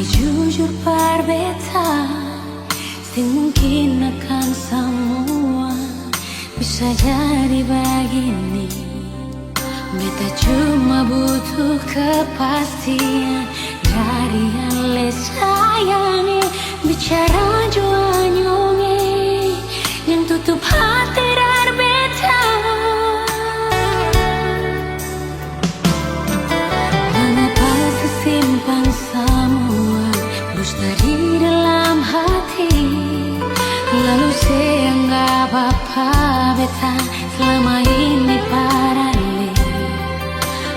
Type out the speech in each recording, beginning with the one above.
jujur berbeda, sing mungkin akan semua bisa jadi begini. Beta cuma butuh kepastian dari yang le sayangi. Bicara jua nyonge yang tutup hati dari beta. Mengapa sesimpan semua dusta di dalam hati, lalu seanggap apa beta selama ini paralel.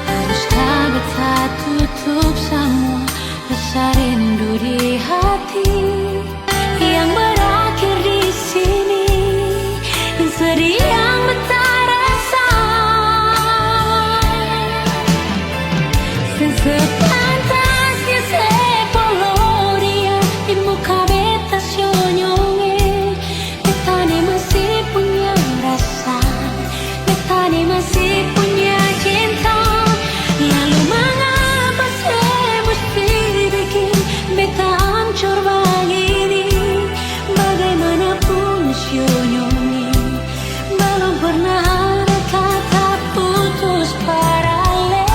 Haruskah beta tutup semua rasa rindu di hati yang berakhir di sini, dan sedih yang beta rasa. Sepantasnya sepuluh dia di muka beta senyonge. Beta ni masih punya rasa, beta ni masih punya cinta. Lalu mengapa saya mesti bikin beta hancur begini? Bagaimanapun senyonge, belum pernah ada kata putus paralel.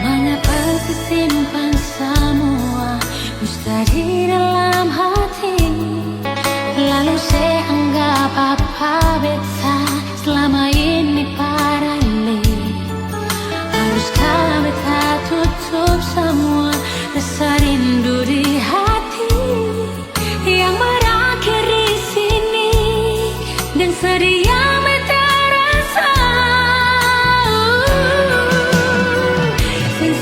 Mengapa disimpan semua dusta di dalam hati, lalu saya anggap apa beta selama ini paralel. Haruskah beta tutup semua rasa rindu di hati yang berakhir di sini, dan sedih yang beta rasa.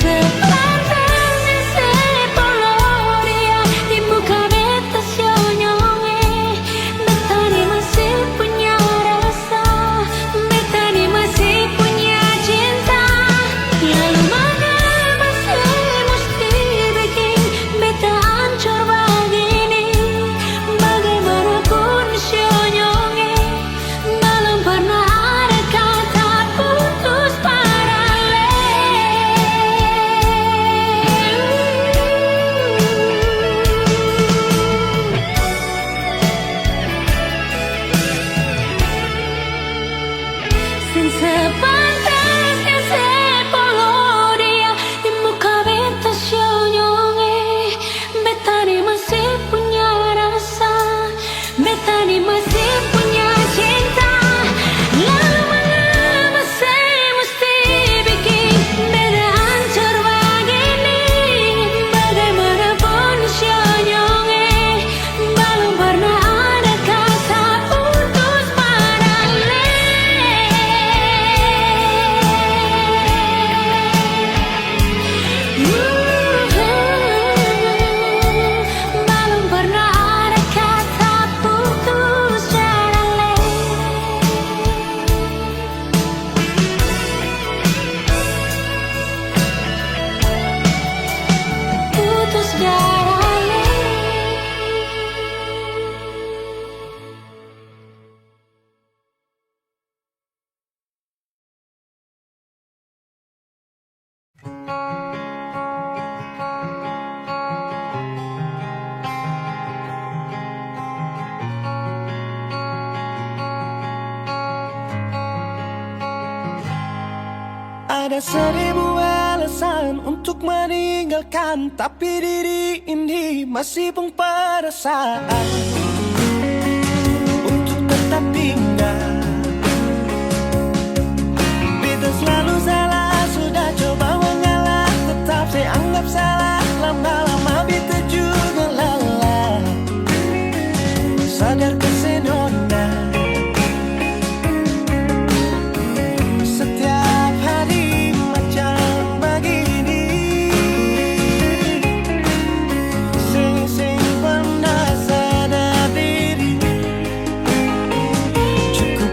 Sepantasnya sepuluh dia di muka beta senyonge. Beta ni masih punya rasa, beta ni masih punya cinta. Lalu mengapa saya mesti bikin beta hancur begini? Bagaimanapun senyonge, belum pernah ada kata putus paralel. Sepantasnya sepuluh dia di muka beta senyonge. Beta ni masih punya rasa, beta ni masih punya cinta. Lalu mengapa saya mesti bikin beta hancur begini? Bagaimanapun senyonge, belum pernah ada kata putus paralel. Belum pernah ada kata putus paralel. Putus paralel. Ada seribu alasan untuk meninggalkan, tapi diri ini masih pun perasaan untuk tetap tinggal. Beta selalu salah, sudah coba mengalah, tetap saya anggap salah. Lama-lama beta juga lelah. Sadar kesenona setiap hari macam begini. Sing pernah sadar diri, cukup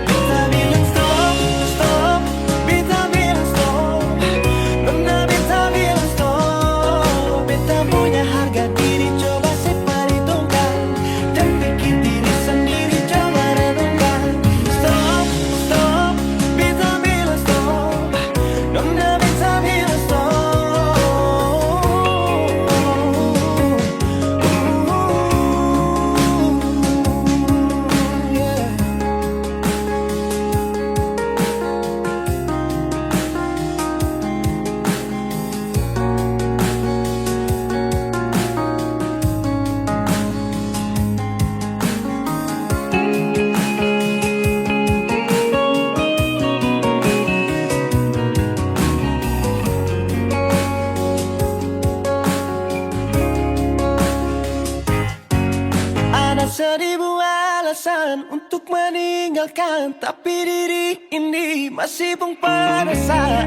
Ada seribu alasan untuk meninggalkan, tapi diri ini masih pun pada saat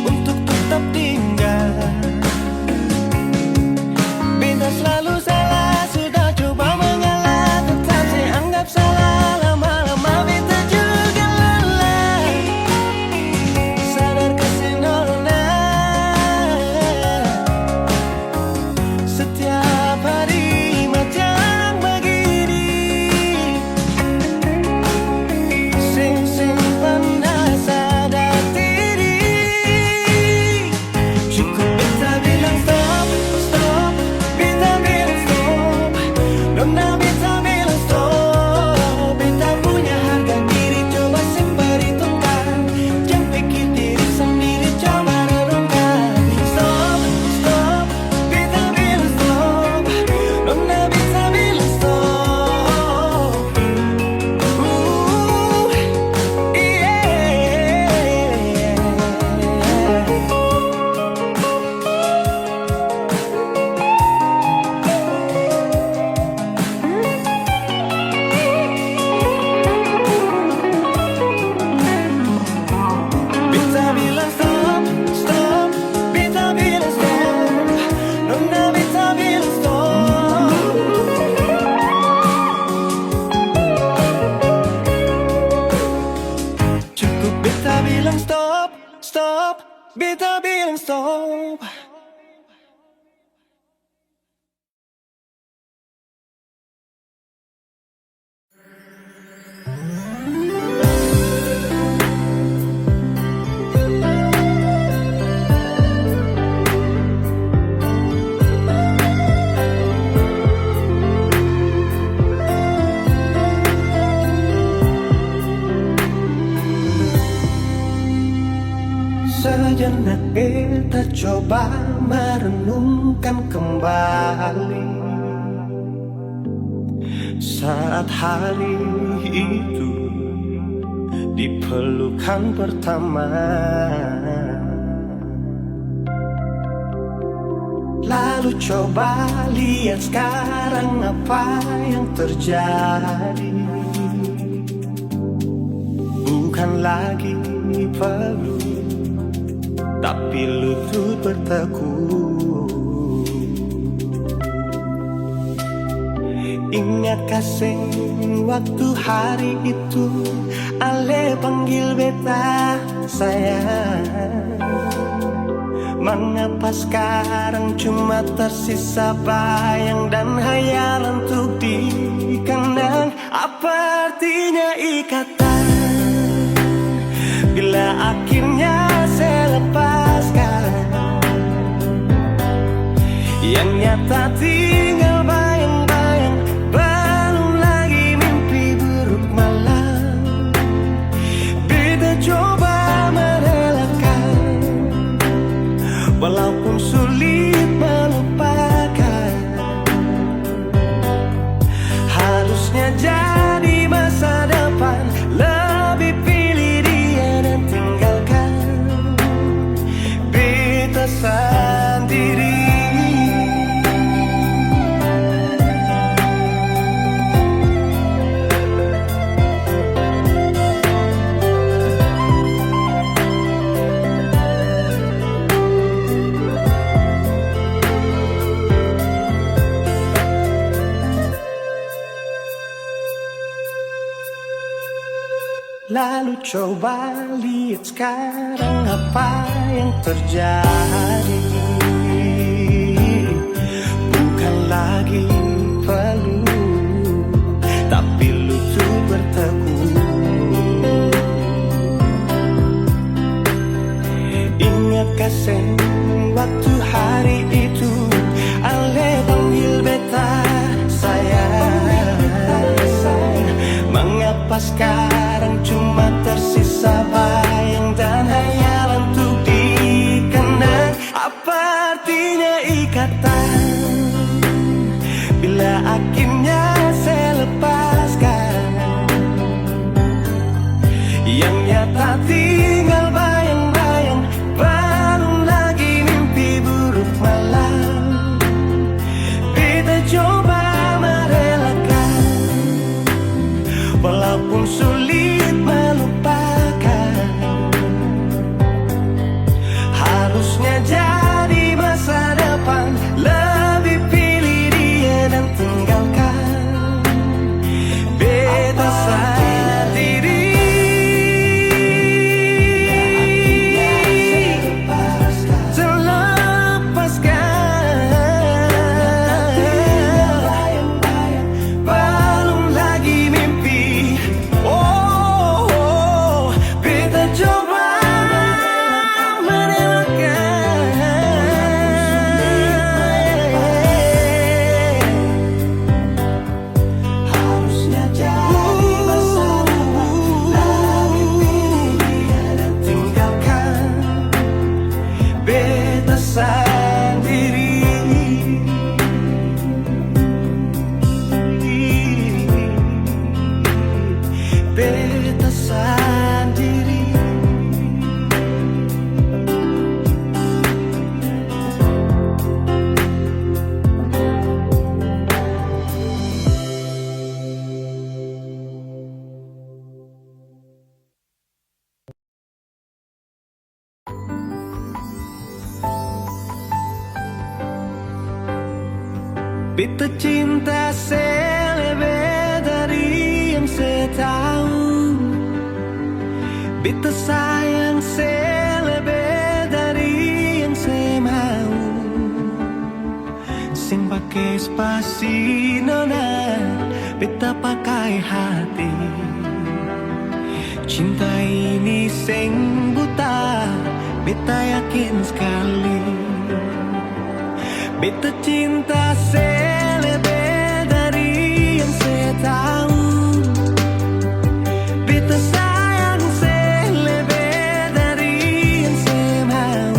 untuk tetap tinggal. Bintang selalu salah, sudah coba mengalah, tetap saya anggap salah. Lama-lama bintang juga lelah. Sadar kasih nona, setiap hari macam begini. Sing pandai sadar diri. Cukup beta bilang stop, stop. Beta bilang stop. Nona beta bilang stop. Beta punya harga diri, coba seperhitungkan. Jangan pikir diri sendiri, coba renungkan. Stop, stop. Beta bilang stop. Nona beta bilang stop. Beta bilang stop, stop. Beta bilang stop. Nona beta bilang stop. Cukup beta bilang stop, stop. Beta bilang stop. Sejenak beta coba merenungkan kembali saat hari itu dipelukan pertama. Lalu coba lihat sekarang apa yang terjadi. Bukan lagi peluk, tapi lutut bertekuk. Ingat kasih waktu hari itu Ale panggil beta sayang. Mengapa sekarang cuma tersisa bayang dan hayalan untuk dikenang? Apa artinya ikatan bila akhirnya saya lepaskan? Yang nyata tinggal bayang-bayang, belum lagi mimpi buruk malam. Beta coba merelakan, walaupun sulit melupakan. Harusnya jadi masa depan, lebih pilih dia dan tinggalkan beta sendiri. Lalu coba lihat sekarang apa yang terjadi. Bukan lagi peluk, tapi lutut bertekuk. Ingat kasih waktu hari itu Ale panggil beta sayang. Mengapa sekarang cuma tersisa bayang dan hayalan untuk dikenang? Apa artinya ikatan bila akhirnya saya lepaskan? Yang nyata tinggal bayang-bayang, belum lagi mimpi buruk malam. Beta coba Beta cinta selebih dari yang saya tahu. Beta sayang selebih dari yang saya mau. Sing pakai spasi nona, beta pakai hati. Cinta ini sing buta, beta yakin sekali. Beta cinta selebih dari yang saya tahu. Beta sayang selebih dari yang saya mau.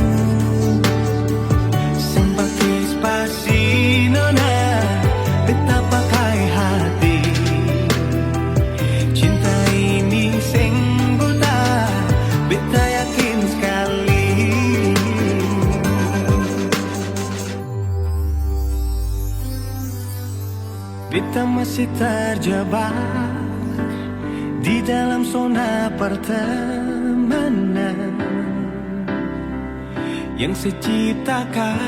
Sing pakai spasi nona, beta pakai hati. Cinta ini sing buta, beta yakin sekali. Beta masih terjebak di dalam zona pertemanan yang saya ciptakan.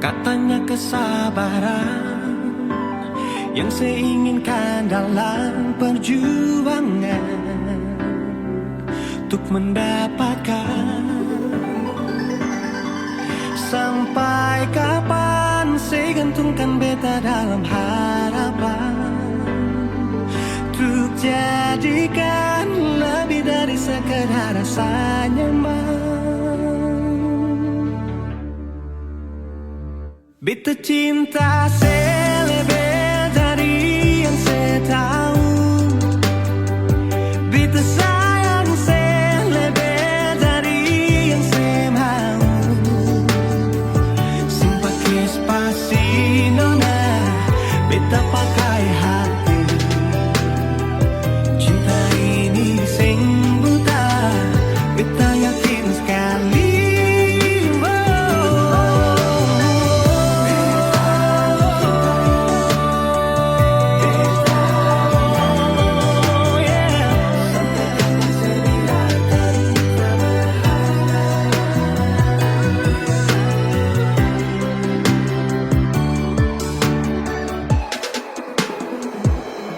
Katanya kesabaran yang saya inginkan dalam perjuangan untuk mendapatkan. Sampai kapan saya gantungkan beta dalam harapan untuk jadikan lebih dari sekedar rasa nyaman. Beta cinta selebih dari yang saya tahu. Beta sayang selebih dari yang saya mau. Sing pakai spasi nona, beta pakai hati. Cinta ini sing buta, beta yakin sekali.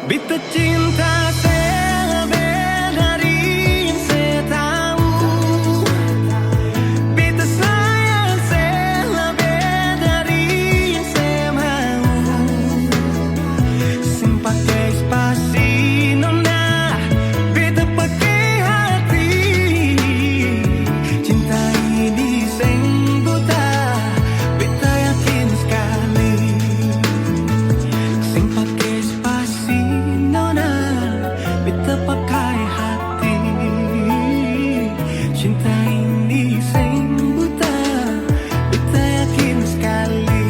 Beta cinta selebih dari yang saya tahu. Beta sayang selebih dari yang saya mau. Sing pakai spasi nona, beta pakai hati. Cinta ini sing buta, beta yakin sekali. Sing pakai spasi nona, beta pakai hati. Cinta ini sing buta, beta yakin sekali.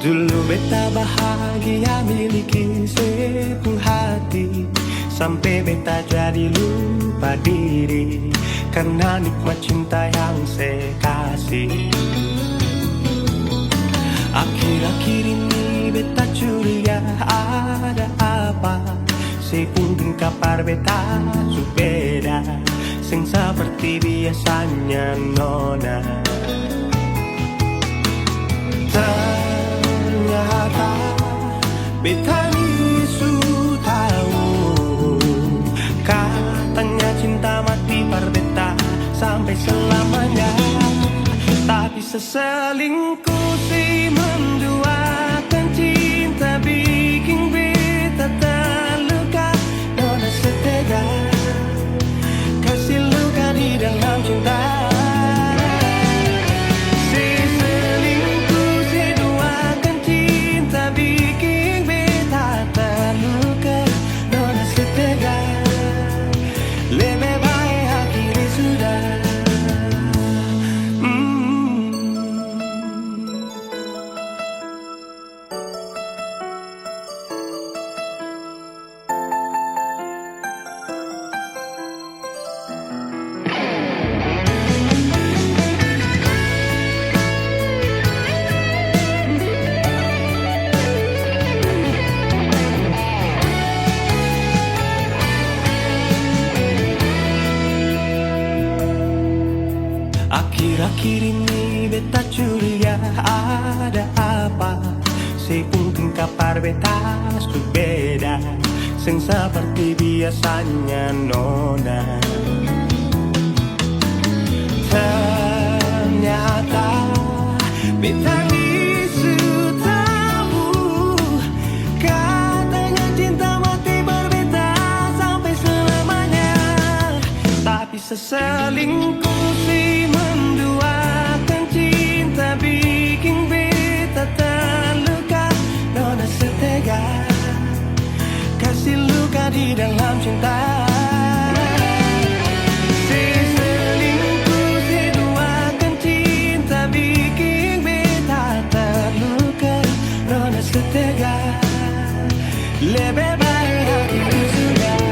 Dulu beta bahagia miliki sepenuh hati, sampai beta jadi lupa diri karena nikmat cinta yang saya kasih. Akhir-akhir ini beta curiga ada apa, saya pun kapar beta su beda, sing seperti biasanya nona. Ternyata beta ni su tahu, katanya cinta mati par beta sampai selamanya. Tapi seselingkuh si menduakan cinta bikin beta terluka. Nona setega kasih luka di dalam cinta. Selingkuh, si duakan cinta bikin beta terluka. Nona Akhir-akhir ini beta curiga ada apa. Sepungkin kapar beta berbeda, sing seperti biasanya nona. Ternyata beta ni tahu, katanya cinta mati berbeda sampai selamanya. Tapi seselingkuh si menduakan cinta bikin beta terluka. Nona setega kasih luka di dalam cinta. Si selingkuh si duakan cinta bikin beta terluka. Nona setega lebih baik akhiri sudah.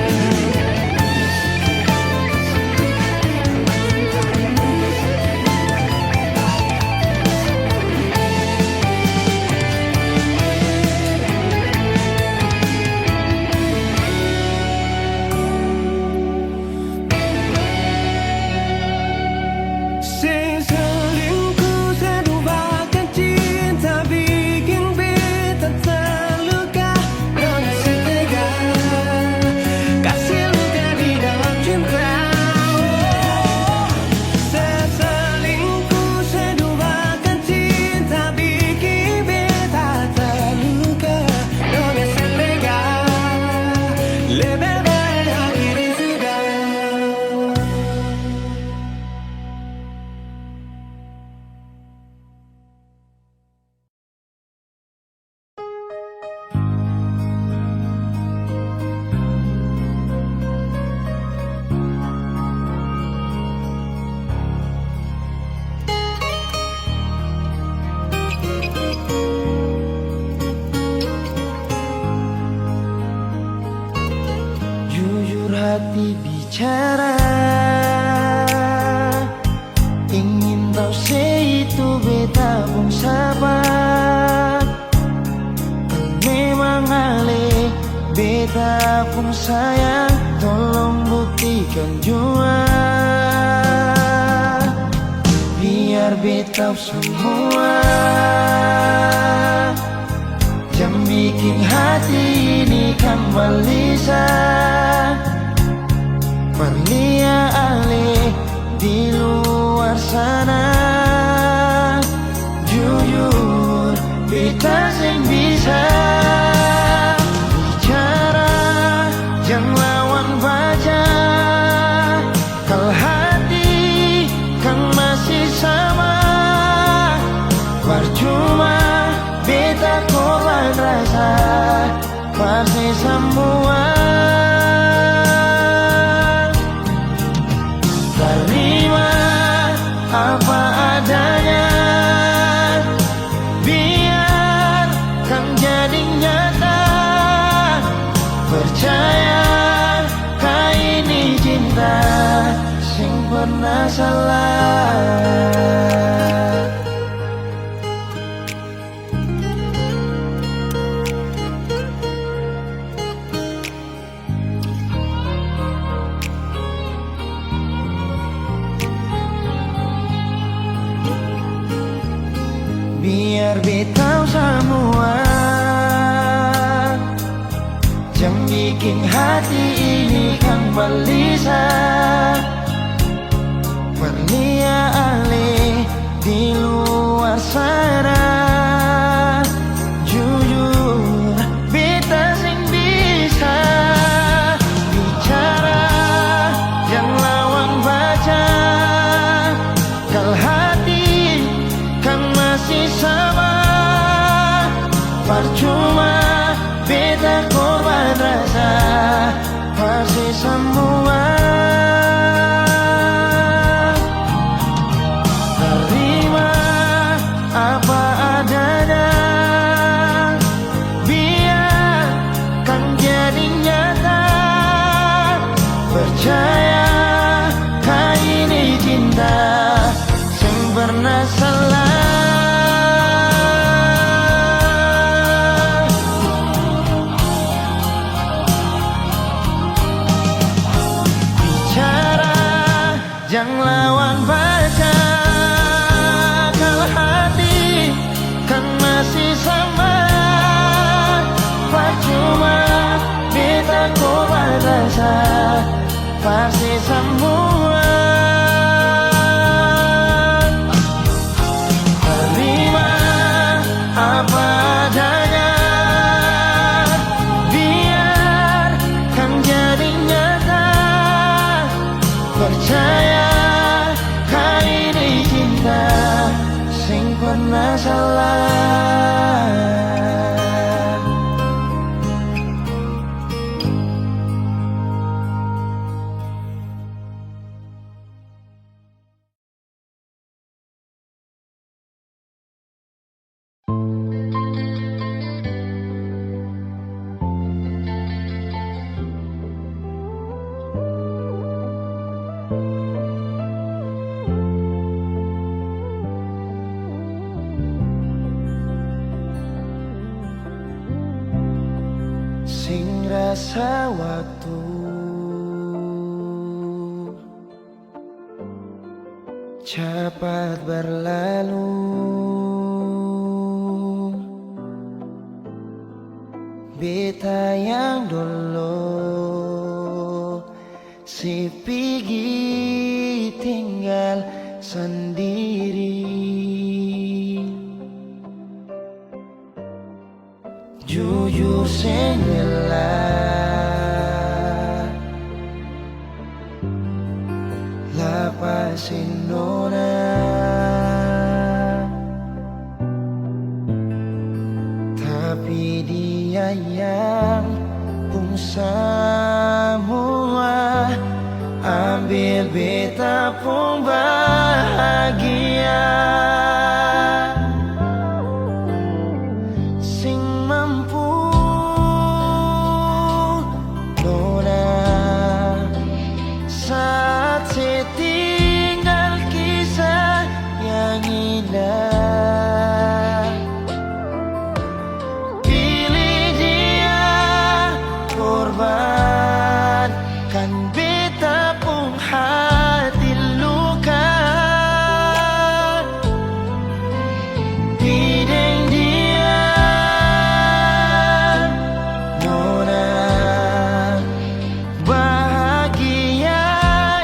Hati bicara, ingin tahu itu beta pun sabar. Memang ale beta pun sayang, tolong buktikan jua. Biar beta semua yang bikin hati ini kembali Perlia ale di luar sana. Jujur beta sing bisa bicara, jangan lawan baca. Kalau hati kan masih sama, percuma beta korban rasa pasti semua. Apa adanya, biar kan jadi nyata. Percaya kau ini cinta sing pernah salah. Biar beta semua yang bikin hati ini kan gelisah. Perlia ale di luar sana. Jujur beta sing bisa bicara, jangan lawan baca. Kalau hati kan masih sama, percuma beta korban rasa pasti semua. Terima apa adanya, biar kan jadi nyata. Percaya kau ini cinta sing pernah salah. Jangan lawan baca. pasti semua. Terima apa adanya, biarkan jadi nyata. Percaya ini cinta sing pernah salah. Sing rasa waktu cepat berlalu, beta yang dulu si pergi tinggal sendiri. Jujur sendela lapasin nona, tapi dia yang pun semua ambil beta pun bahagia. Sing mampu nona saat setinggal kisah yang indah. Pilih dia korbankan beta pun hati luka. Bideng dia nona bahagia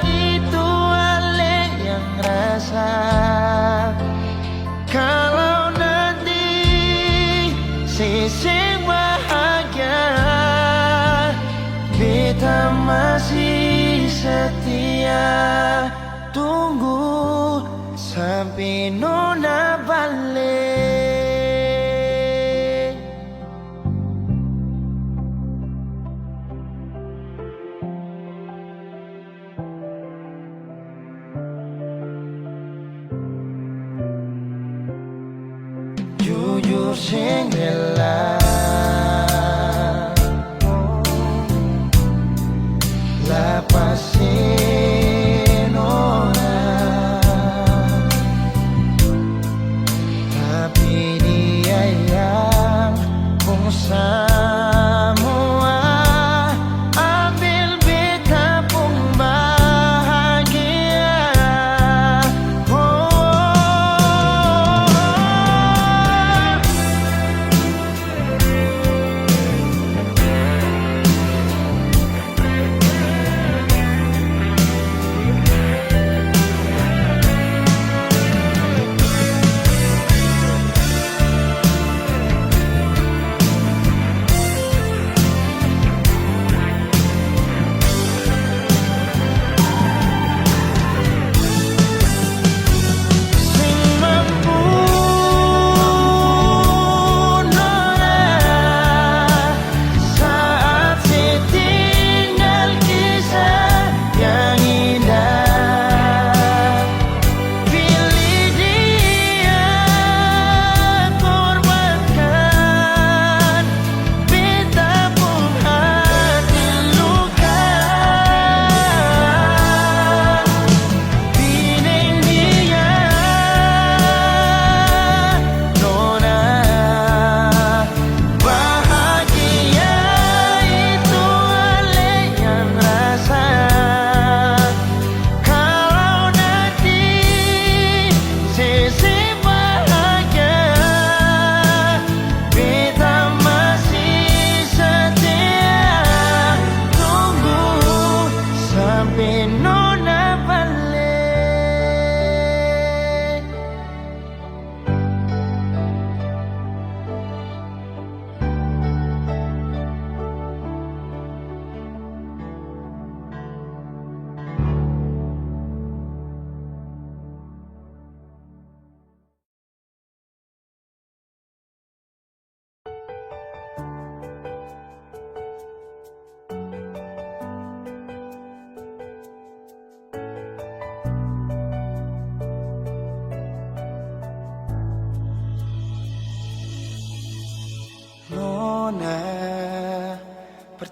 itu ale yang rasa. Kalau nanti seseng bahagia, beta masih setia tunggu sampai nona balik. Jujur sing rela lapasin orang, tapi dia yang pun semua ambil beta pun bahagia.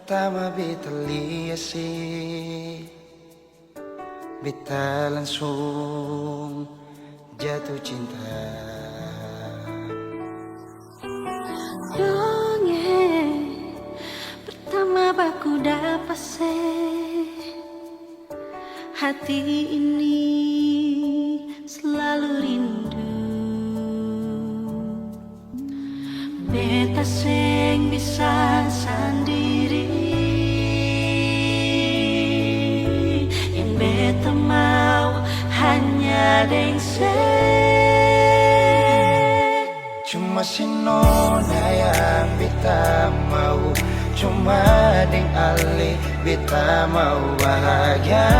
Pertama beta lihat beta langsung jatuh cinta. Dongeng pertama baku dapat hati ini selalu rindu. Beta sing bisa sendiri, yang beta mau hanya deng Cuma si nona yang beta mau, cuma deng ale beta mau bahagia.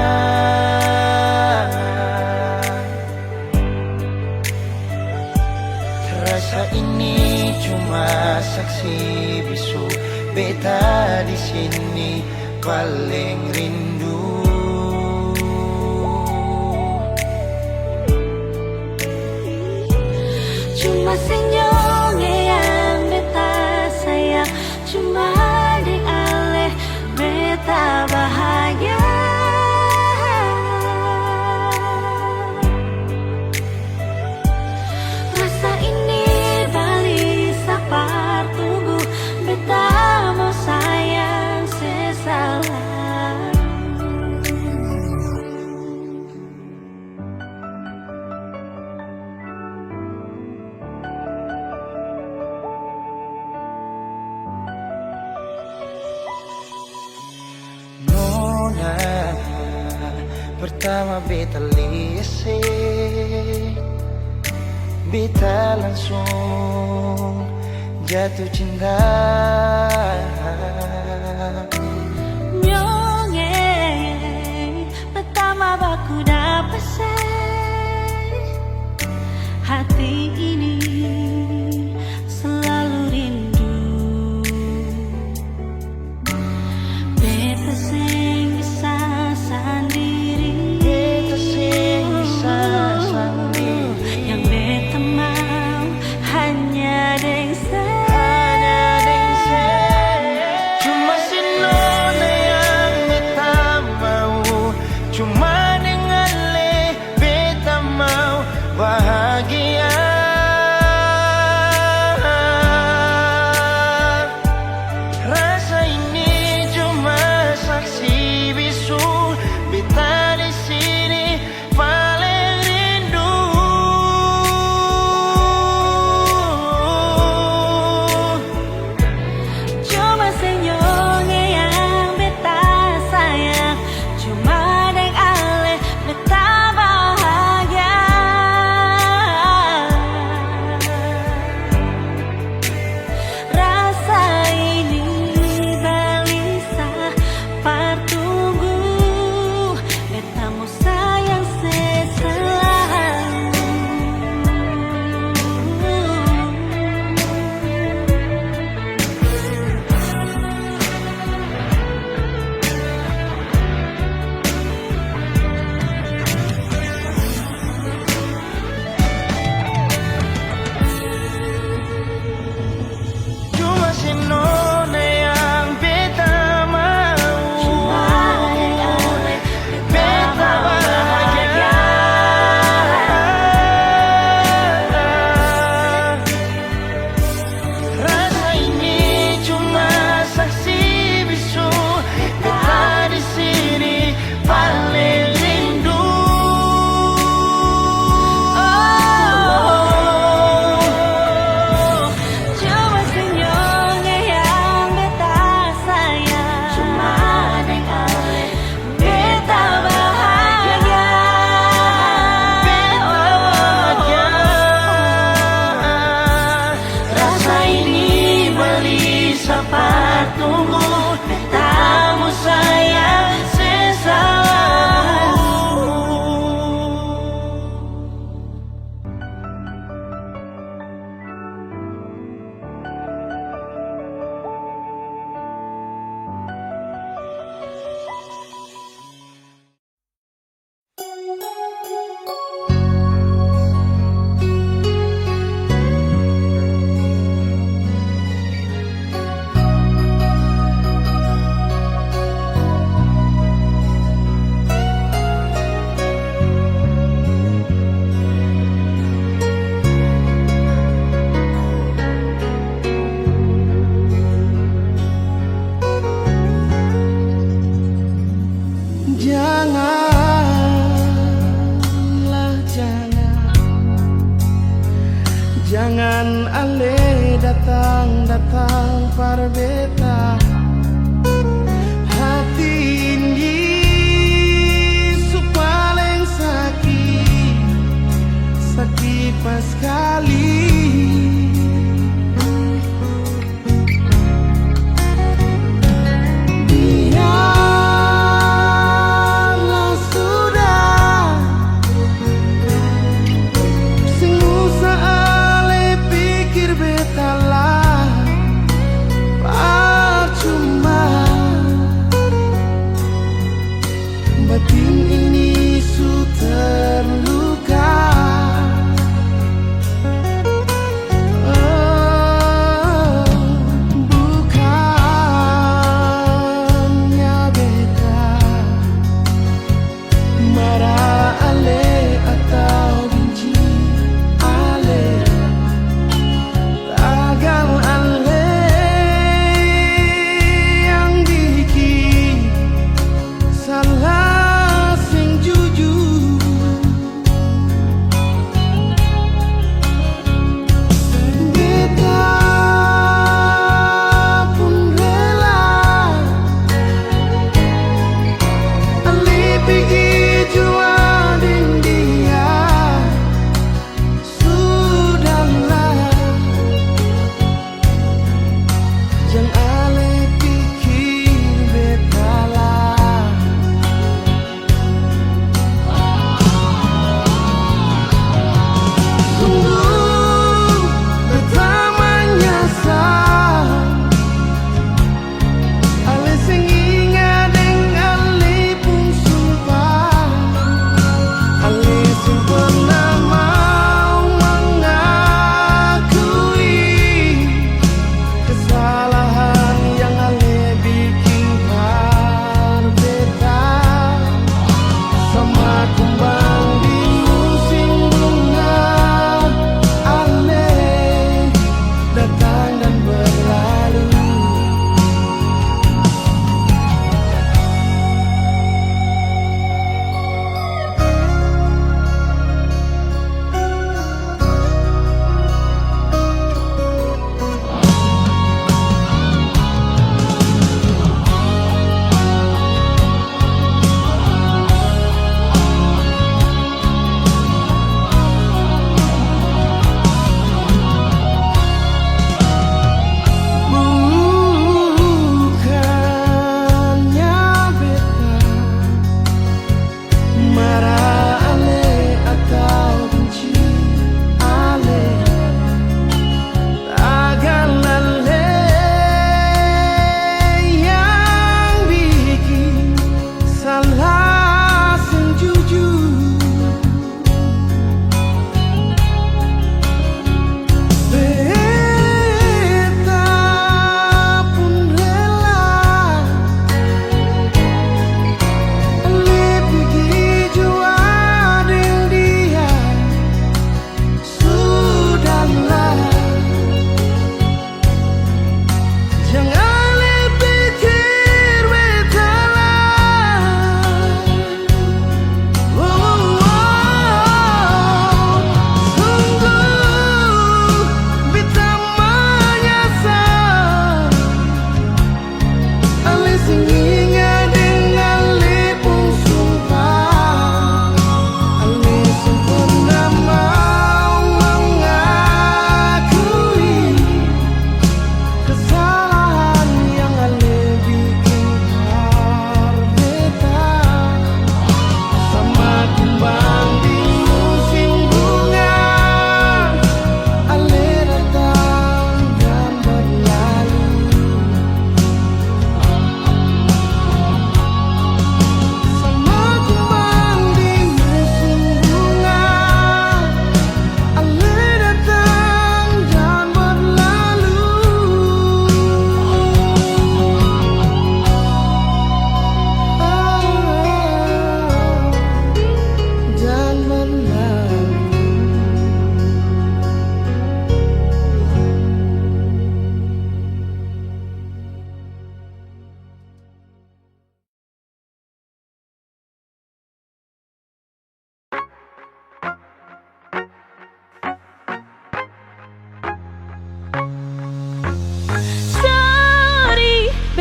Rasa ini cuma saksi bisu, beta di sini paling rindu. Cuma senyum yang beta sayang, cuma di aleh beta bahagia. Rasa ini balik sapar tunggu, beta mau sayang sesalah. Nona pertama beta lihat beta langsung jatuh cinta. Nyongeng pertama baku dapat hati ini selalu rindu. Beta sing bisa sendiri, Beta sing bisa sendiri, yang beta mau hanya deng cuma si nona yang beta mau, cuma dengan le beta mau bahagia. Rasa ini cuma saksi bisu, beta di sini paling rindu. cuma senyum yang beta sayang, cuma deng Janganlah jangan ale datang para beta hati ini paling sakit pas sekali. Biarlah sudah, sing usah ale pikir beta lah.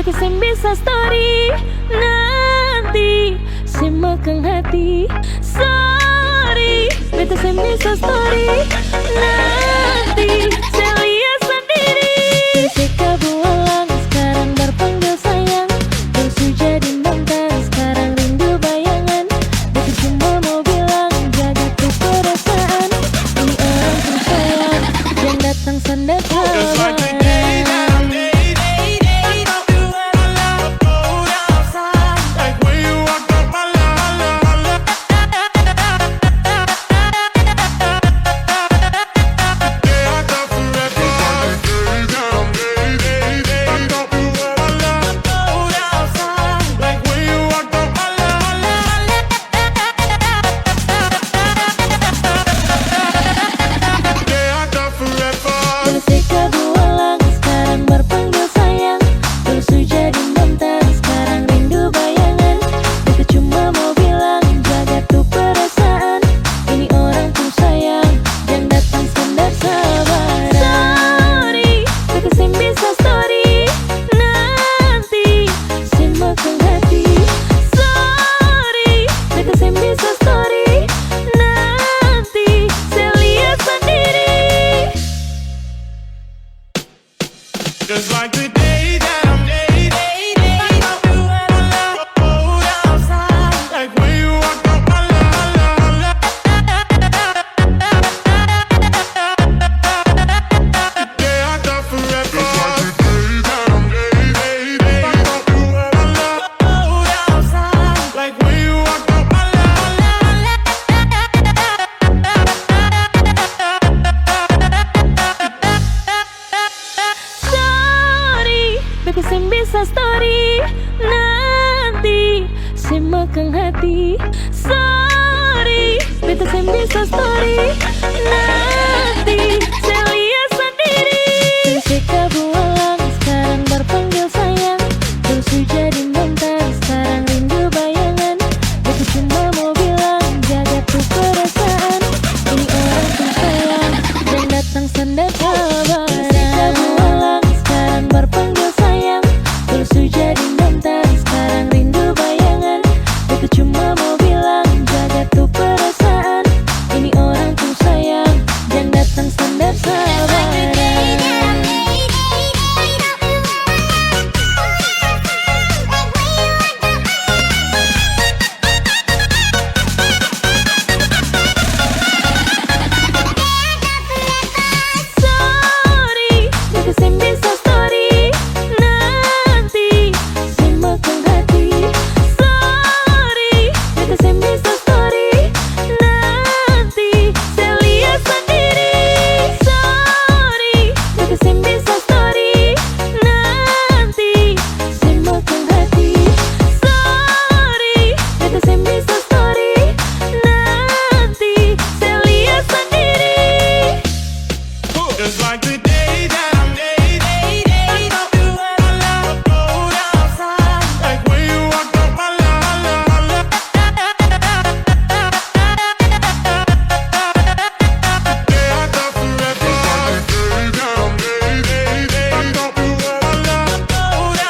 beta sem bisa story nanti semakan hati. Sorry, beta sem bisa story nanti saya lihat sendiri. Jessica bualang sekarang berpanggil sayang, terus jadi mantan sekarang rindu bayangan. Beta cuma mau bilang jaga tuh perasaan, ini orang tersayang yang datang sandar kawan. Just like the day that I'm outside, like when you walked up my line. The day I thought forever. Just like the day that I'm outside, like when you walked up my line. Beta sem bisa story nanti semakan hati. Sorry, beta sem bisa story nanti saya lihat sendiri. Jessica bualang sekarang berpanggil sayang, terus jadi mantan sekarang rindu bayangan. Beta cuma mau bilang jaga tuh perasaan, ini orang tersayang yang datang sandar kabar. Jessica bualang sekarang berpanggil sayang, terus jadi mantan sekarang rindu bayangan. Beta cuma mau bilang jaga tuh perasaan, ini orang tuh sayang yang datang standar sabaran. Sorry, beta sem bisa story nanti semakan hati. Sorry, beta sem bisa story nanti saya lihat sendiri. Sorry, beta sem bisa story nanti semakan hati. Sorry, beta sem bisa story nanti saya lihat sendiri. Just like the day that I'm outside, like when you walked up my line. The day I thought forever.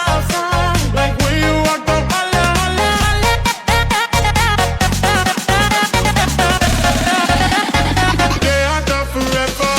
Outside, like when you walked up my line. The day I thought forever.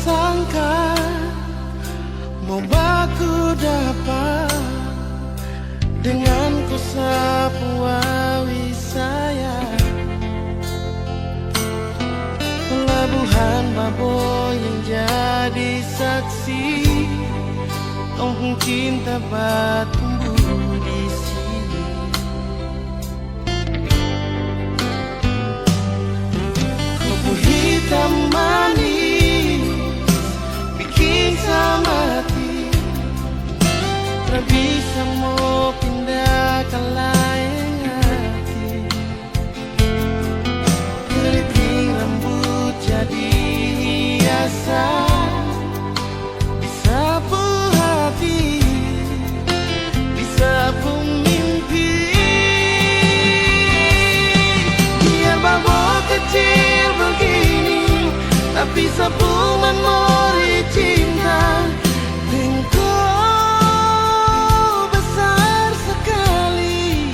Sangka mau baku dapat dengan ku sapu awi saya, pelabuhan Baboy yang jadi saksi, kampung cinta bertumbuh di sini. mau pindah ke lain hati. Keriting rambut jadi hiasan, disapu hati, disapu mimpi. Biar babo kecil begini, tapi sapu memori cinta. Engkau besar sekali,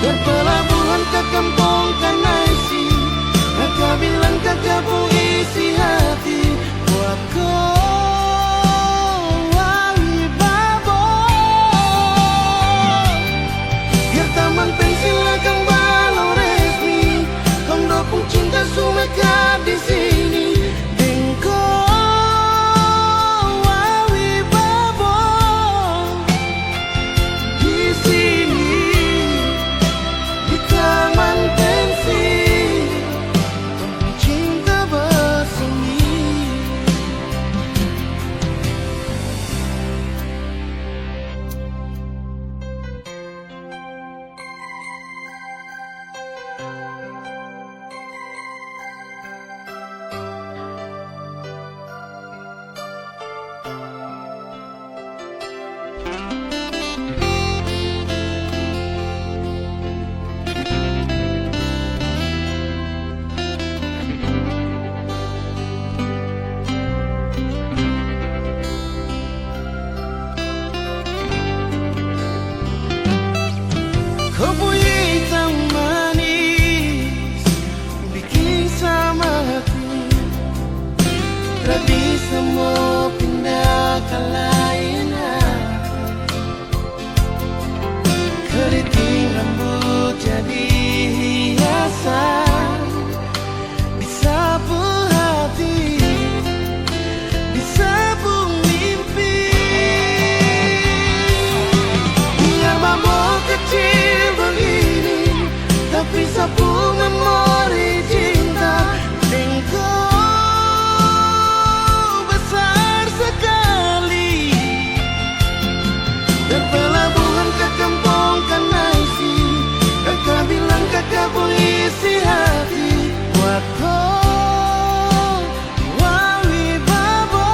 berpelabuhan ke kampung Kanaisi. Kakak bilang kakak pun isi hati buat kau, Wali Babo. Biar taman pensil akan balau resmi, kondo pun cinta sumeka di sini. Kopi hitam manis bikin sama hati, tak bisa mau pindah ke lain hati. Keriting rambut jadi hiasan, disapu hati, disapu mimpi. Biar babo kecil begini, tapi sapu memori cinta. Engkau besar sekali, berpelabuhan ke kampung Kanaisi. Kakak bilang kakak pun isi hati buat kau, Wali Babo.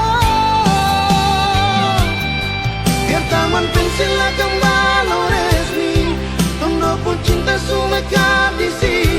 Biar taman pensil akan balau resmi, tondo pun cinta sumeka di sini.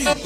Bawa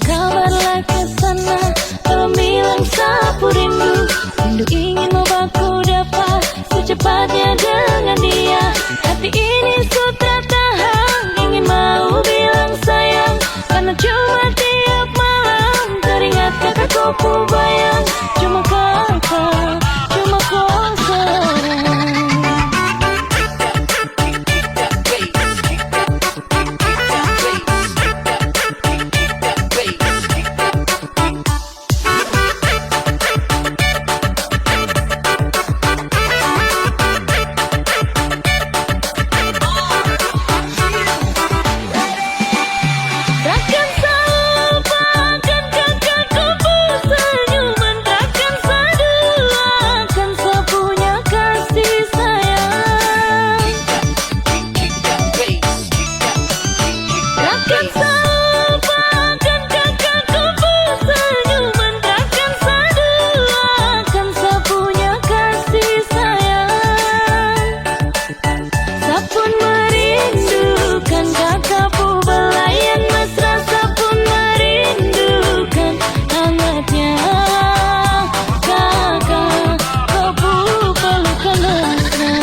kabarlah ke sana, tolong bilang sapu rindu. Rindu ingin membaku dapat secepatnya dengan dia. Hati ini sudah tahan, ingin mau bilang sayang, karena cuma tiap malam teringat kakakku bayang. Cuma kakak, cuma kau seorang. Takkan selupakan kakakku senyuman, takkan seduakan sepunya kasih sayang. Takkan selupakan kakakku senyuman, takkan seduakan sepunya kasih sayang. Sapun merindukan kakakku belayan mesra, sapun merindukan hangatnya kakak kapu pelukan mesra.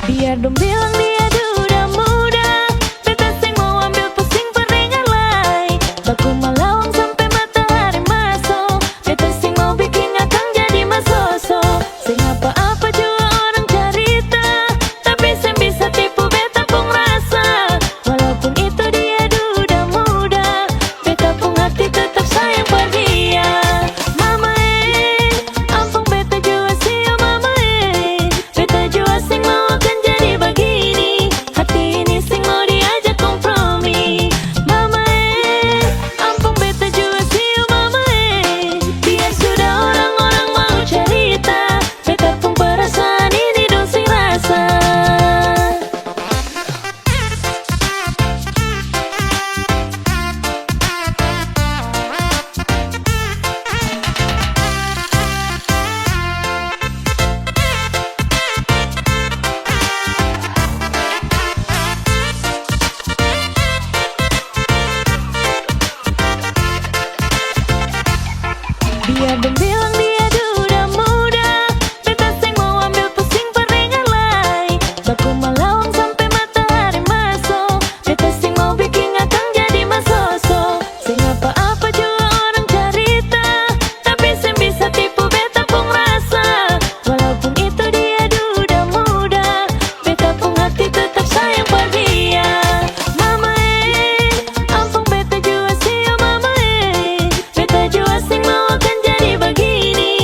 Biar dong bilang dia duda muda, beta sing mau ambil pusing peringan lai. Baku malawang sampai matahari masuk, beta sing mau bikin akang jadi masoso. Sing apa-apa juga orang cerita, tapi sing bisa tipu beta pun rasa. Walaupun itu dia duda muda, beta pun hati tetap sayang pada dia. Mama ampun beta jua sih oh mama beta jua sing mau akan jadi begini. Hati ini sing mau diajak kompromi. Mama ampun beta jua sih oh mama biar sudah orang-orang mau cerita, beta pun perasaan ini dong sing rasa. Biar dong bilang dia duda muda, beta sing mau ambil pusing peringan lai. Baku malawang sampai matahari masuk, beta sing mau bikin akang jadi masoso. Sing apa-apa juga orang cerita, tapi sing bisa tipu beta pun rasa. Walaupun itu dia duda muda, beta pun hati tetap sayang pada dia. Mama ampun beta jua sih oh mama beta jua sing mau akan jadi begini.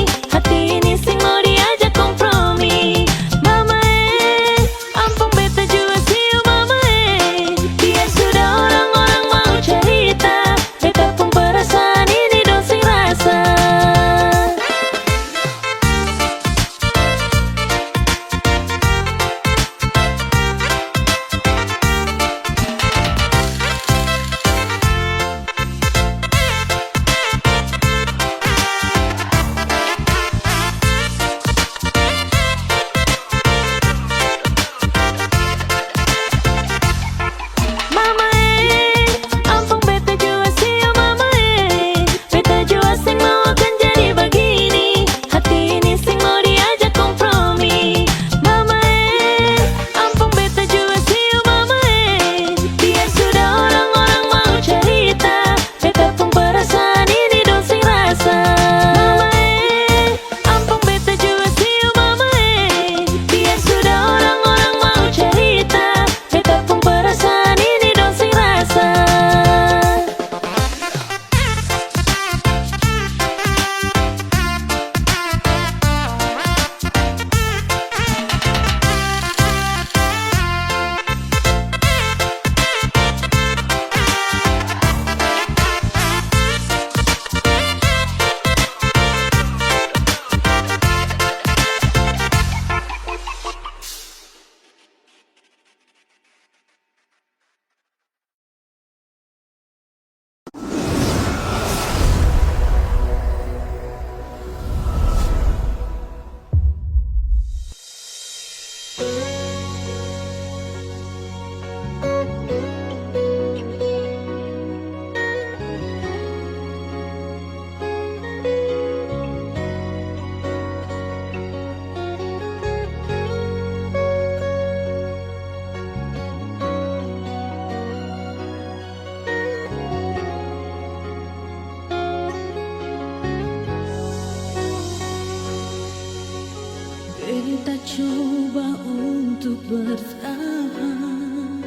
Beta coba untuk bertahan,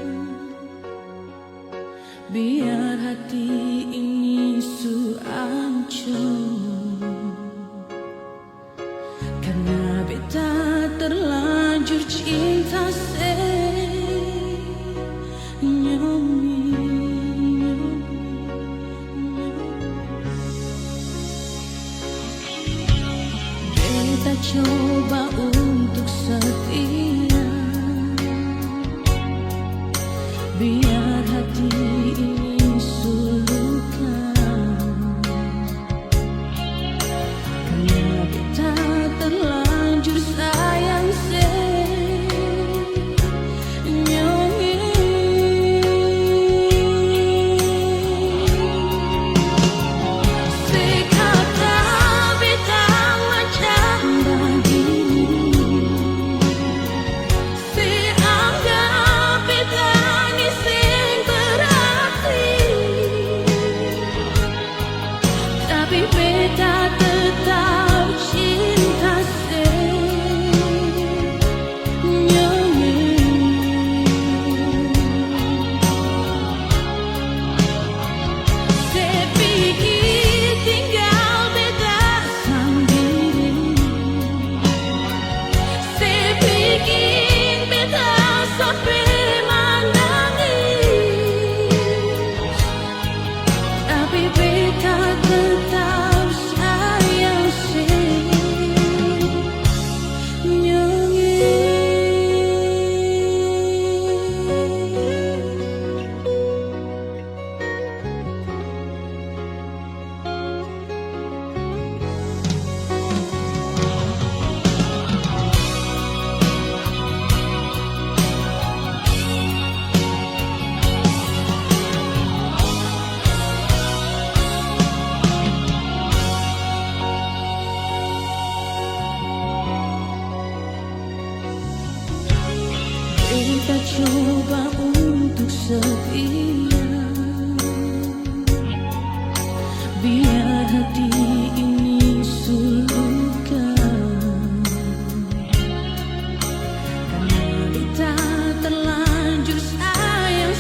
biar hati ini ancur. Karena beta terlanjur cinta Beta coba untuk setia, biar hati ini sulukan. Karena beta terlanjur sayang tapi beta tetap cinta Sepikir tinggal beta sendiri, sepikir beta sampai menangis, tapi beta tetap sayang Beta coba untuk setia, biar hati ini sulukan. Karena beta terlanjur sayang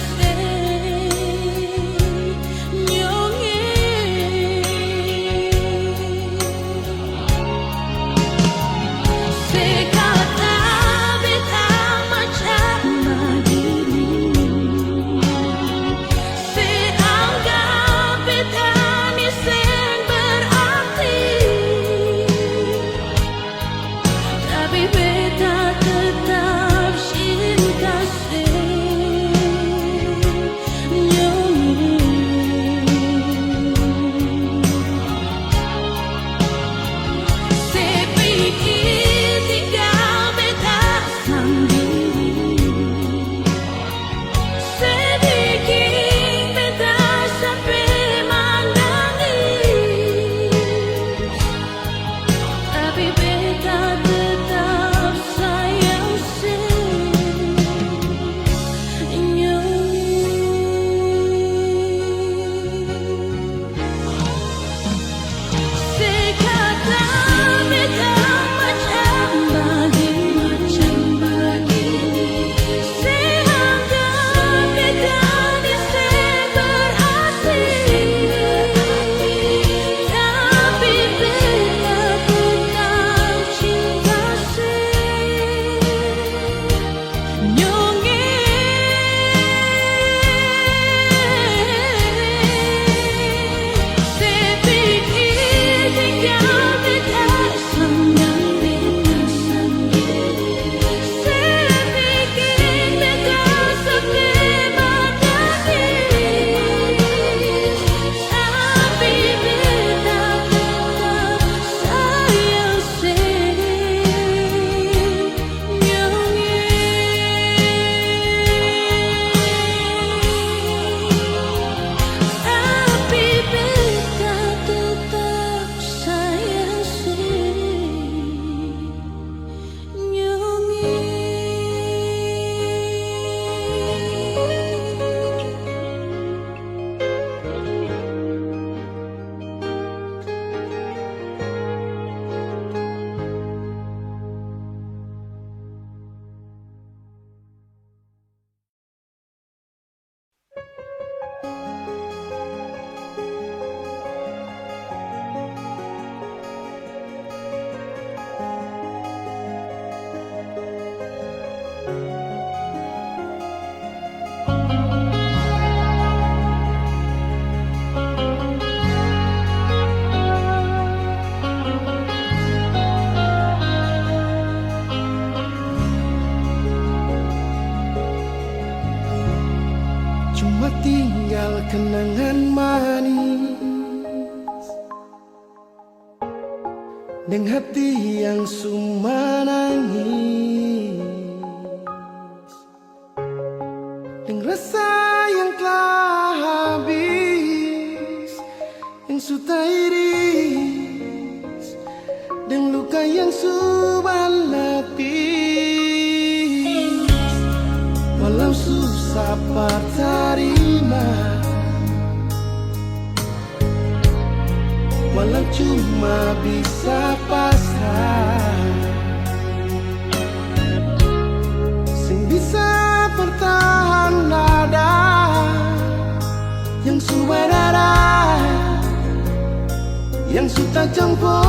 Deng hati yang suma nangis, deng rasa yang telah habis, yang sudah iris, deng luka yang sudah letih. Walau susah terima, walau cuma bisa pasrah, sing bisa bertahan nada yang sudah darah, yang sudah campur